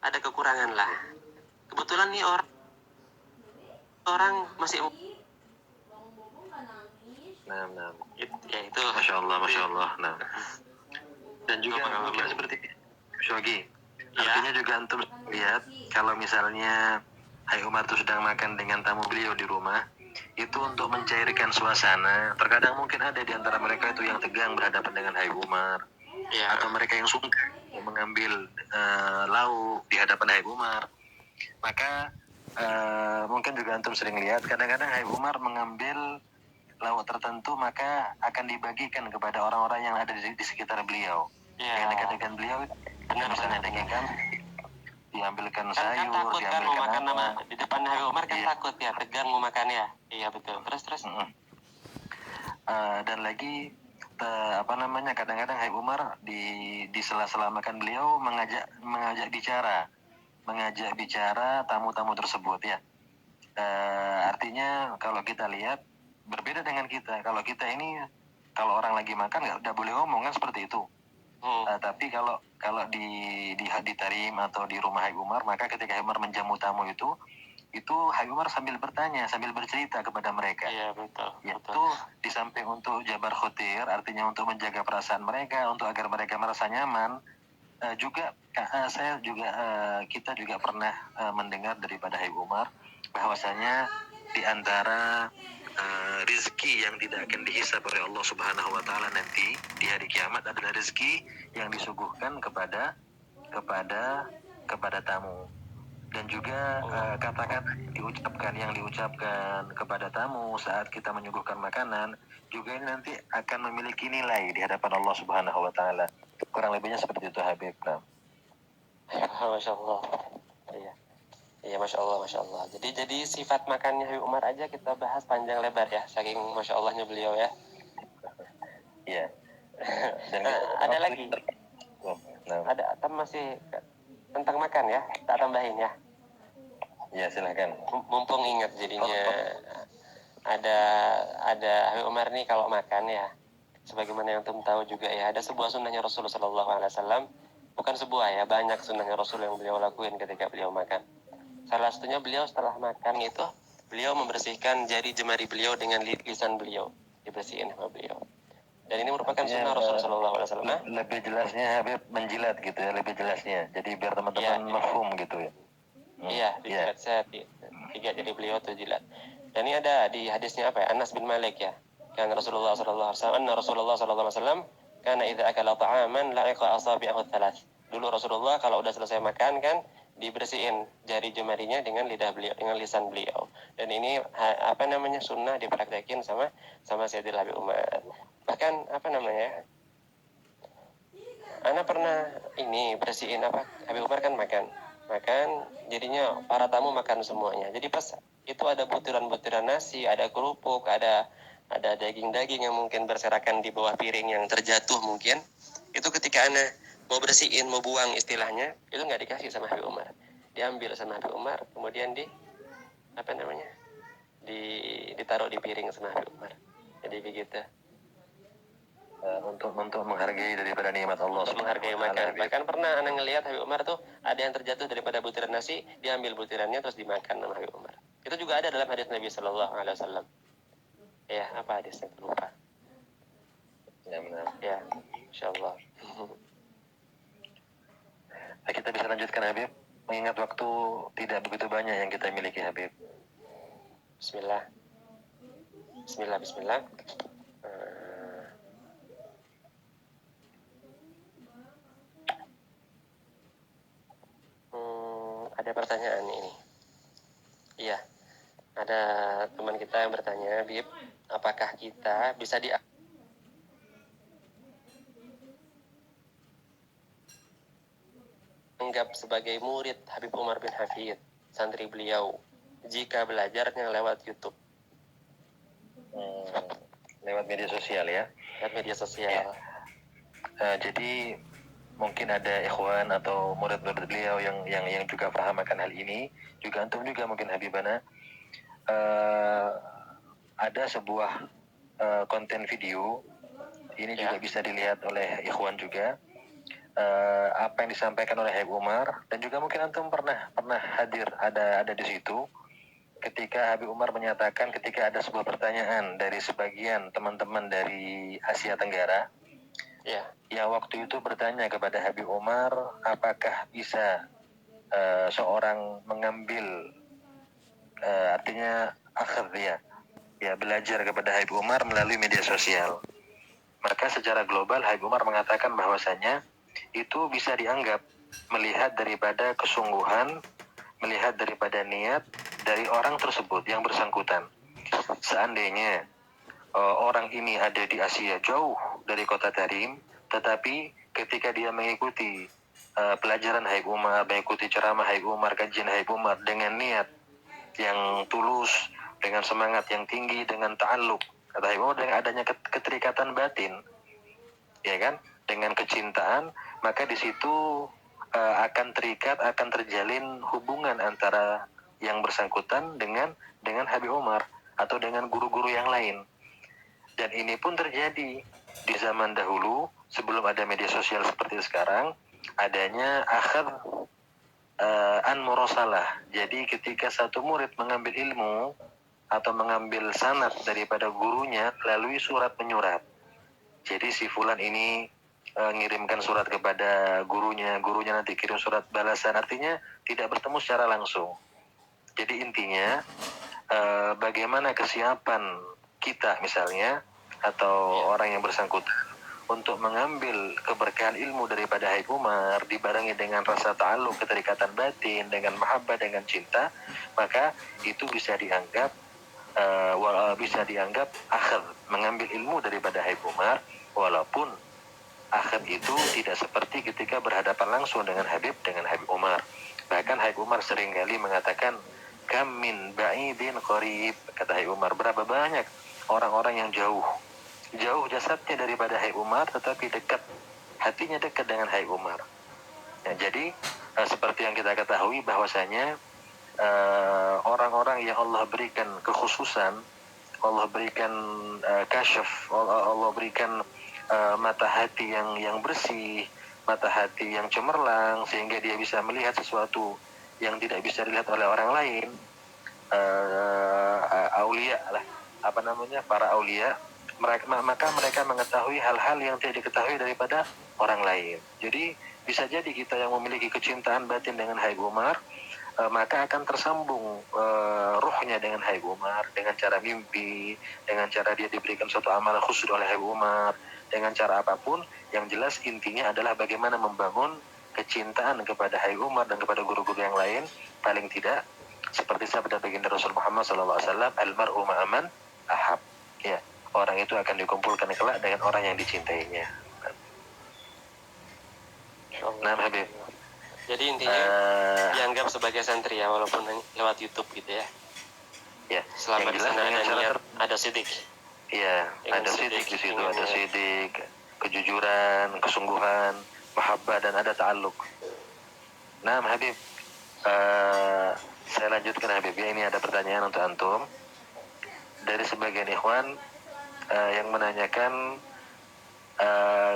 ada kekurangan lah. Kebetulan nih orang masih Nah. ya itu. Masya Allah. Nah. Dan juga mungkin seperti Shogi. Artinya juga antum lihat kalau misalnya Hai Umar itu sedang makan dengan tamu beliau di rumah, itu untuk mencairkan suasana. Terkadang mungkin ada di antara mereka itu yang tegang berhadapan dengan Hai Umar, atau mereka yang sungkan mengambil lauk di hadapan Hai Umar. Maka mungkin juga antum sering lihat kadang-kadang Hai Umar mengambil lauk tertentu maka akan dibagikan kepada orang-orang yang ada di sekitar beliau. Yang dekat-dekat beliau, misalnya daging kambing, diambilkan sayur, takut kan mau makan nama di depan Hai Umar kan takut ya, tegang mau makan ya. Iya betul. Terus. Dan lagi kadang-kadang Hai Umar di sela-sela makan beliau mengajak bicara tamu-tamu tersebut ya. Artinya kalau kita lihat berbeda dengan kita. Kalau kita ini kalau orang lagi makan nggak boleh ngomong kan seperti itu. Tapi kalau di Tarim atau di rumah Hai Umar, maka ketika Hai Umar menjamu tamu itu Hai Umar sambil bertanya, sambil bercerita kepada mereka. Iya betul. Itu di samping untuk jabar khotir, artinya untuk menjaga perasaan mereka, untuk agar mereka merasa nyaman. Kita juga pernah mendengar daripada Hai Umar bahwasanya di antara rezeki yang tidak akan dihisab oleh Allah Subhanahu wa taala nanti di hari kiamat adalah rezeki yang disuguhkan kepada tamu. Dan juga kata-kata yang diucapkan kepada tamu saat kita menyuguhkan makanan juga ini nanti akan memiliki nilai di hadapan Allah Subhanahu wa taala. Kurang lebihnya seperti itu Habib. Masya Allah. Iya Masya Allah. Jadi sifat makannya Habib Umar aja kita bahas panjang lebar ya, saking Masya Allahnya beliau ya. Iya. Dan ada lagi. Ada masih tentang makan ya, tak tambahin ya. Ya silakan. Mumpung ingat jadinya ada Habib Umar nih kalau makan ya, sebagaimana yang antum tahu juga ya, ada sebuah sunnahnya Rasulullah SAW. Bukan sebuah ya, banyak sunnahnya Rasul yang beliau lakuin ketika beliau makan. Salah satunya beliau setelah makan itu beliau membersihkan jari jemari beliau dengan lisan beliau, dibersihin sama beliau. Dan ini merupakan sunnah Rasulullah SAW. Lebih jelasnya Habib menjilat gitu ya, lebih jelasnya. Jadi biar teman-teman mafhum gitu ya. Iya, dijilat saya tiga jari beliau tuh jilat. Dan ini ada di hadisnya apa ya? Anas bin Malik ya. Kan Rasulullah SAW karena idza akala ta'aman la'iqa asabi'ahu thalath. Dulu Rasulullah kalau udah selesai makan kan dibersihin jari jemarinya dengan lidah beliau, dengan lisan beliau. Dan ini sunnah dipraktekin sama Sayyidina Habib Umar. Bahkan Ana pernah ini bersihin Habib Umar kan makan jadinya para tamu makan semuanya. Jadi pas itu ada butiran-butiran nasi, ada kerupuk, ada daging-daging yang mungkin berserakan di bawah piring yang terjatuh mungkin. Itu ketika Ana mau bersihin, mau buang istilahnya, itu nggak dikasih sama Habib Umar. Diambil sama Habib Umar, kemudian ditaruh di piring sama Habib Umar. Jadi begitu. Untuk menghargai daripada nikmat Allah. Untuk menghargai makan. Bahkan pernah Ana ngelihat Habib Umar tuh ada yang terjatuh daripada butiran nasi, diambil butirannya terus dimakan sama Habib Umar. Itu juga ada dalam hadis Nabi Shallallahu Alaihi Wasallam. Ya, apa hadisnya? Lupa. Ya, benar. Ya, Insya Allah. Nah, kita bisa lanjutkan Habib, mengingat waktu tidak begitu banyak yang kita miliki Habib. Bismillah. Ada pertanyaan ini. Iya, ada teman kita yang bertanya, Bib, apakah kita bisa dianggap sebagai murid Habib Umar bin Hafid, santri beliau, jika belajarnya lewat YouTube? Lewat media sosial ya? Lewat media sosial. Ya. Jadi mungkin ada ikhwan atau murid-murid beliau yang juga paham akan hal ini, juga antum juga mungkin Habibana, ada sebuah konten video ini juga bisa dilihat oleh ikhwan juga, apa yang disampaikan oleh Habib Umar, dan juga mungkin antum pernah hadir ada di situ ketika Habib Umar menyatakan ketika ada sebuah pertanyaan dari sebagian teman-teman dari Asia Tenggara, yang waktu itu bertanya kepada Habib Umar apakah bisa seorang mengambil artinya akhir ya belajar kepada Habib Umar melalui media sosial. Maka secara global Habib Umar mengatakan bahwasanya itu bisa dianggap melihat daripada kesungguhan, melihat daripada niat dari orang tersebut yang bersangkutan. Seandainya orang ini ada di Asia jauh dari kota Tarim, tetapi ketika dia mengikuti pelajaran Habib Umar, mengikuti ceramah Habib Umar, kajian Habib Umar dengan niat yang tulus, dengan semangat yang tinggi, dengan ta'alluq, kata Habib Umar, dengan adanya keterikatan batin, ya kan, dengan kecintaan, maka di situ akan terikat, akan terjalin hubungan antara yang bersangkutan dengan Habib Umar atau dengan guru-guru yang lain. Dan ini pun terjadi di zaman dahulu sebelum ada media sosial seperti sekarang, adanya akhir an murosalah. Jadi ketika satu murid mengambil ilmu atau mengambil sanad daripada gurunya melalui surat menyurat. Jadi si fulan ini ngirimkan surat kepada gurunya nanti kirim surat balasan, artinya tidak bertemu secara langsung. Jadi intinya bagaimana kesiapan kita misalnya atau orang yang bersangkutan untuk mengambil keberkahan ilmu daripada Habib Umar dibarengi dengan rasa ta'alluq, keterikatan batin, dengan mahabbah, dengan cinta, maka itu bisa dianggap akhir mengambil ilmu daripada Habib Umar, walaupun akhir itu tidak seperti ketika berhadapan langsung dengan Habib Umar. Bahkan Habib Umar seringkali mengatakan kam min ba'idin qarib, kata Habib Umar, berapa banyak orang-orang yang jauh jasadnya daripada Habib Umar, tetapi dekat hatinya dekat dengan Habib Umar. Ya, jadi seperti yang kita ketahui bahwasanya orang-orang yang Allah berikan kekhususan, Allah berikan kasyaf, Allah berikan mata hati yang bersih, mata hati yang cemerlang, sehingga dia bisa melihat sesuatu yang tidak bisa dilihat oleh orang lain. Aulia lah, para aulia, maka mereka mengetahui hal-hal yang tidak diketahui daripada orang lain. Jadi bisa jadi kita yang memiliki kecintaan batin dengan Habib Umar, maka akan tersambung ruhnya dengan Habib Umar dengan cara mimpi, dengan cara dia diberikan suatu amalan khusus oleh Habib Umar, dengan cara apapun. Yang jelas intinya adalah bagaimana membangun kecintaan kepada Habib Umar dan kepada guru-guru yang lain. Paling tidak seperti sabda baginda Rasul Muhammad SAW, almar'u ma'aman ahab, ya, orang itu akan dikumpulkan kelak dengan orang yang dicintainya. Nah, Habib, jadi intinya dianggap sebagai santri ya, walaupun lewat YouTube gitu ya. Ya, selama di sana ada niat, ada sidik. Iya, ada sidik di situ, ada sidik, kejujuran, kesungguhan, mahabbah, dan ada ta'alluq. Nah, Habib, saya lanjutkan Habib ya. Ini ada pertanyaan untuk antum dari sebagian ikhwan yang menanyakan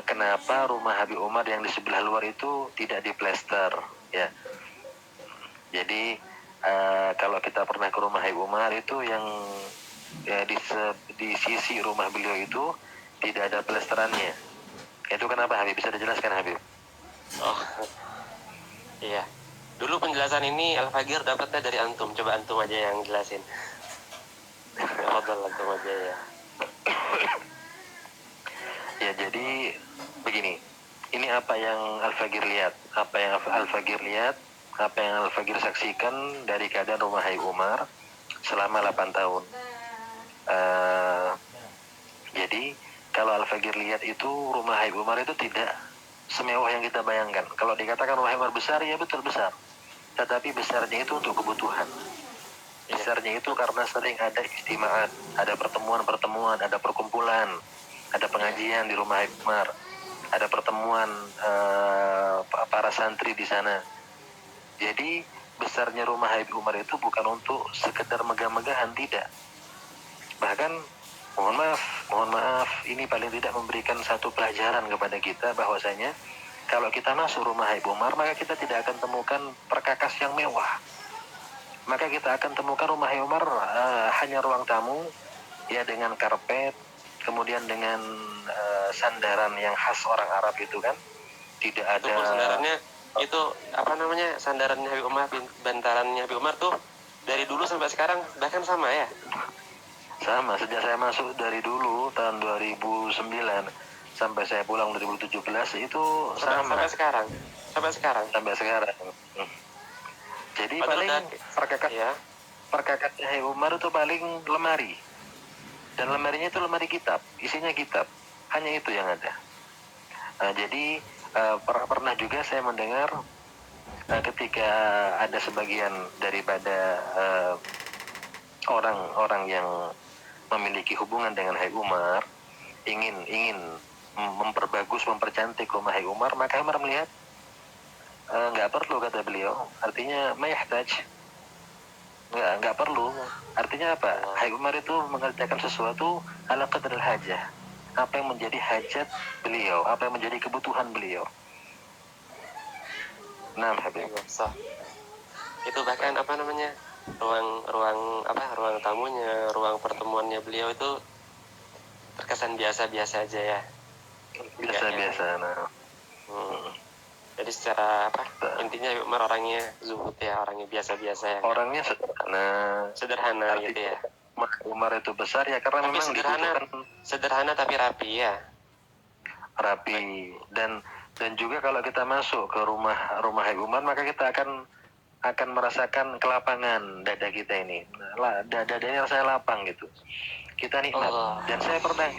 kenapa rumah Habib Umar yang di sebelah luar itu tidak diplester, ya. Jadi kalau kita pernah ke rumah Habib Umar itu yang ya, di sisi rumah beliau itu tidak ada plesterannya. Itu kenapa, Habib? Bisa dijelaskan, Habib? Oh, iya. Dulu penjelasan ini Al-Fagir dapatnya dari antum. Coba antum aja yang jelasin. Fadhal antum aja ya. Ya, jadi begini. Ini apa yang Al-Fagir lihat, apa yang Al-Fagir saksikan dari keadaan rumah Habib Umar selama 8 tahun. Jadi kalau Al-Fagir lihat itu rumah Habib Umar itu tidak semewah yang kita bayangkan. Kalau dikatakan rumah Habib Umar besar, ya betul besar. Tetapi besarnya itu untuk kebutuhan. Besarnya itu karena sering ada istimaat, ada pertemuan-pertemuan, ada perkumpulan, ada pengajian di rumah Habib Umar, ada pertemuan para santri di sana. Jadi besarnya rumah Habib Umar itu bukan untuk sekedar megah-megahan, tidak. Bahkan mohon maaf, ini paling tidak memberikan satu pelajaran kepada kita bahwasanya kalau kita masuk rumah Habib Umar, maka kita tidak akan temukan perkakas yang mewah. Maka kita akan temukan rumah Habib Umar hanya ruang tamu, ya, dengan karpet, kemudian dengan sandaran yang khas orang Arab itu kan, tidak Itu ada. pun sandarannya itu apa namanya, sandarannya Habib Umar, bantalannya Habib Umar tuh dari dulu sampai sekarang bahkan sama ya? Sama, sejak saya masuk dari dulu tahun 2009 sampai saya pulang 2017 itu sama. Sampai sekarang. Sampai sekarang. Jadi Padahal paling ya. perkakasnya Habib Umar itu paling lemari. Dan lemarinya itu lemari kitab, isinya kitab. Hanya itu yang ada. Jadi pernah juga saya mendengar ketika ada sebagian daripada orang-orang yang memiliki hubungan dengan Habib Umar ingin memperbagus, mempercantik rumah Habib Umar, maka Umar melihat nggak perlu, kata beliau, artinya mayahtaj, nggak perlu, artinya apa? Habib Umar itu mengerjakan sesuatu ala qadr al-hajah, apa yang menjadi hajat beliau, apa yang menjadi kebutuhan beliau. Nah, Habib, itu bahkan apa namanya, ruang tamunya, ruang pertemuannya beliau itu terkesan biasa-biasa aja ya. Biasa-biasa. Nah. Jadi secara intinya Umar orangnya zuhud ya, orangnya biasa-biasa ya. Orangnya sederhana gitu ya. Umar itu besar ya karena tapi memang sederhana tapi rapi ya. Rapi. Dan juga kalau kita masuk ke rumah Habib Umar, maka kita akan merasakan kelapangan dada kita ini. Dadanya saya lapang gitu. Kita nikmat. Dan saya pernah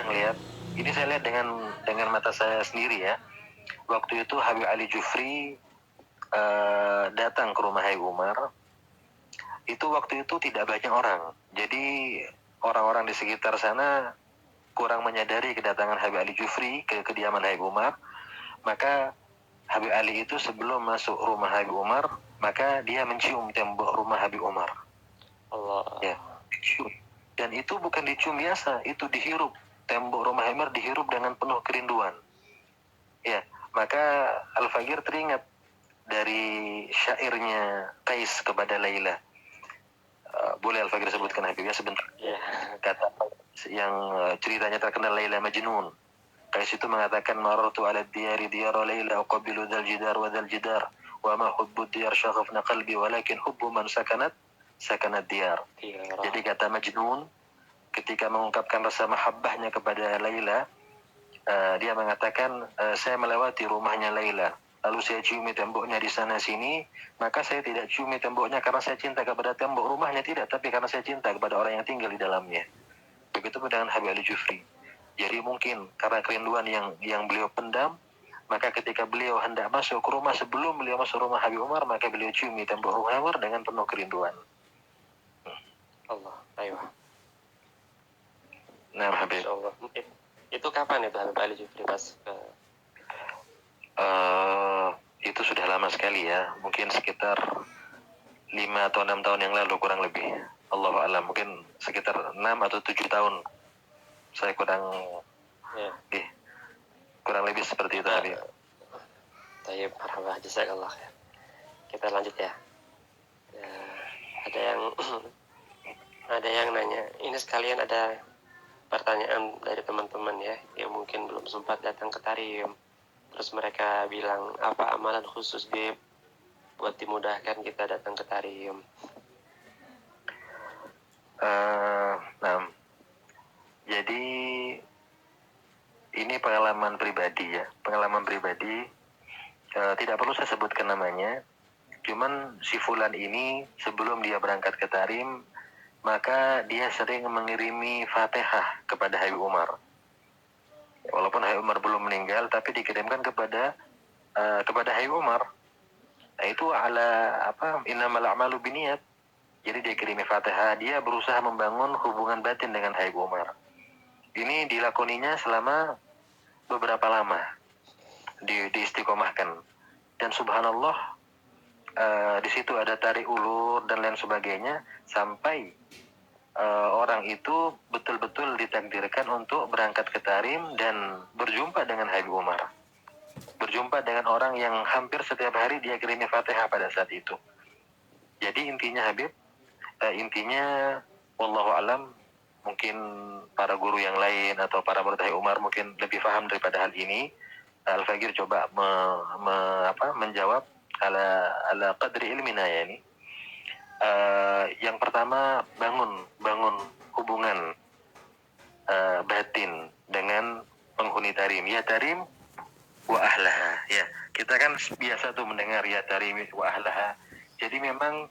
lihat, ini saya lihat dengan mata saya sendiri ya. Waktu itu Habib Ali Jufri datang ke rumah Habib Umar. Itu waktu itu tidak banyak orang. Jadi orang-orang di sekitar sana kurang menyadari kedatangan Habib Ali Jufri ke kediaman Habib Umar. Maka Habib Ali itu sebelum masuk rumah Habib Umar, maka dia mencium tembok rumah Habib Umar. Allah. Ya, dicium. Dan itu bukan dicium biasa, itu dihirup. Tembok rumah Habib Umar dihirup dengan penuh kerinduan. Ya, maka Al-Faqir teringat dari syairnya Qais kepada Laila. Boleh Al-Faqir sebutkan Habibnya sebentar? Ya. Kata yang ceritanya terkenal, Laila Majnun. Qais itu mengatakan, marartu ala diyari diyara Laila uqabilu dzal jidar wa dzal jidar wa ma hubbu diyar syaghafna qalbi walakin hubbu man sakanat diyar. Jadi kata Majnun ketika mengungkapkan rasa mahabbahnya kepada Laila, dia mengatakan, saya melewati rumahnya Laila, lalu saya ciumi temboknya di sana sini, maka saya tidak ciumi temboknya karena saya cinta kepada tembok rumahnya, tidak, tapi karena saya cinta kepada orang yang tinggal di dalamnya. Begitu dengan Habib Ali Jufri. Jadi mungkin karena kerinduan yang beliau pendam, maka ketika beliau hendak masuk ke rumah, sebelum beliau masuk rumah Habib Umar, maka beliau ciumi tembok rumah Umar dengan penuh kerinduan. Allah, ayo. Nah, Habib. Allah. Itu kapan itu Habib Ali Jufri pas itu sudah lama sekali ya, mungkin sekitar 5 atau 6 tahun yang lalu kurang lebih. Allahu a'lam, mungkin sekitar 6 atau 7 tahun. Saya kurang lebih seperti itu, Habib. Tayyib, marhaba, jazakallah khair. Kita lanjut ya. Ada yang nanya, ini sekalian ada pertanyaan dari teman-teman ya, yang mungkin belum sempat datang ke Tarim. Terus mereka bilang, apa amalan khusus Bib buat dimudahkan kita datang ke Tarim? Nah, jadi ini pengalaman pribadi ya, tidak perlu saya sebutkan namanya. Cuman si Fulan ini sebelum dia berangkat ke Tarim, maka dia sering mengirimi Fatihah kepada Habib Umar. Walaupun Habib Umar belum meninggal, tapi dikirimkan kepada Habib Umar. Nah, itu innamal a'malu binniyat. Jadi dia kirimi Fatihah, dia berusaha membangun hubungan batin dengan Habib Umar. Ini dilakoninya selama beberapa lama, diistiqomahkan. Dan subhanallah, di situ ada tarik ulur dan lain sebagainya, sampai orang itu betul-betul ditakdirkan untuk berangkat ke Tarim dan berjumpa dengan Habib Umar. berjumpa dengan orang yang hampir setiap hari dia kirimi Fatihah pada saat itu. Jadi intinya Habib, intinya wallahu alam, mungkin para guru yang lain atau para murid Umar mungkin lebih paham daripada hal ini. Al-Fagir coba menjawab ala qadri ilmina ya ini. Yang pertama, bangun hubungan batin dengan penghuni tarim. Ya tarim wa ahlaha. Ya, kita kan biasa tuh mendengar ya tarim wa ahlaha. Jadi memang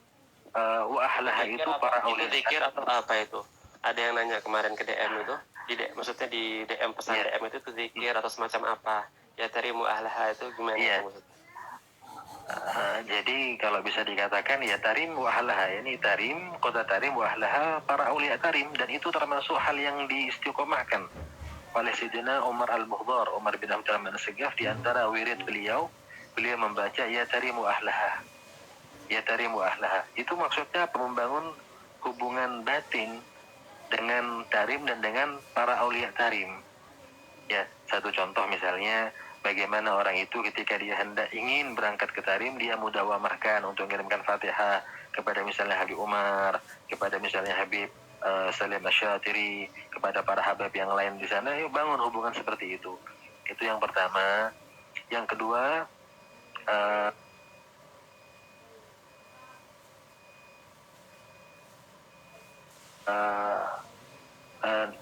wa ahlaha itu para aulia. Itu zikir atau apa itu? Ada yang nanya kemarin ke DM itu, maksudnya di DM pesan DM itu zikir atau semacam apa? Ya tarimu ahlaha itu gimana maksudnya? Jadi kalau bisa dikatakan ya tarim wa ahlaha, ini tarim, kota tarim wa ahlaha para aulia tarim, dan itu termasuk hal yang diistiqomahkan oleh Sayyidina Umar Al-Mukhdar, Umar bin Abdul Rahman As-Saggaf. Di antara wirid beliau membaca ya tarimu ahlaha. Ya tarimu ahlaha. Itu maksudnya membangun hubungan batin dengan tarim dan dengan para aulia tarim. Ya, satu contoh misalnya bagaimana orang itu ketika dia hendak ingin berangkat ke tarim, dia mudawamahkan untuk mengirimkan Fatihah kepada misalnya Habib Umar, kepada misalnya Habib Salim Asyatiri, kepada para habib yang lain di sana. Yuk bangun hubungan seperti itu. Itu yang pertama. Yang kedua,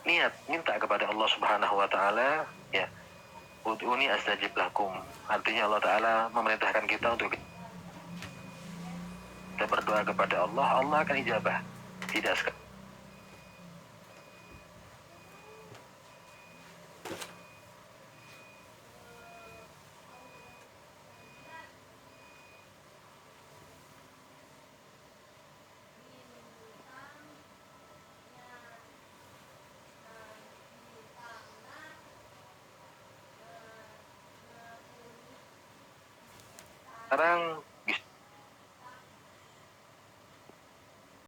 niat minta kepada Allah Subhanahu wa taala, ya. Ud'uni astajib lakum. Artinya Allah taala memerintahkan kita untuk kita berdoa kepada Allah, Allah akan ijabah. Tidak sekarang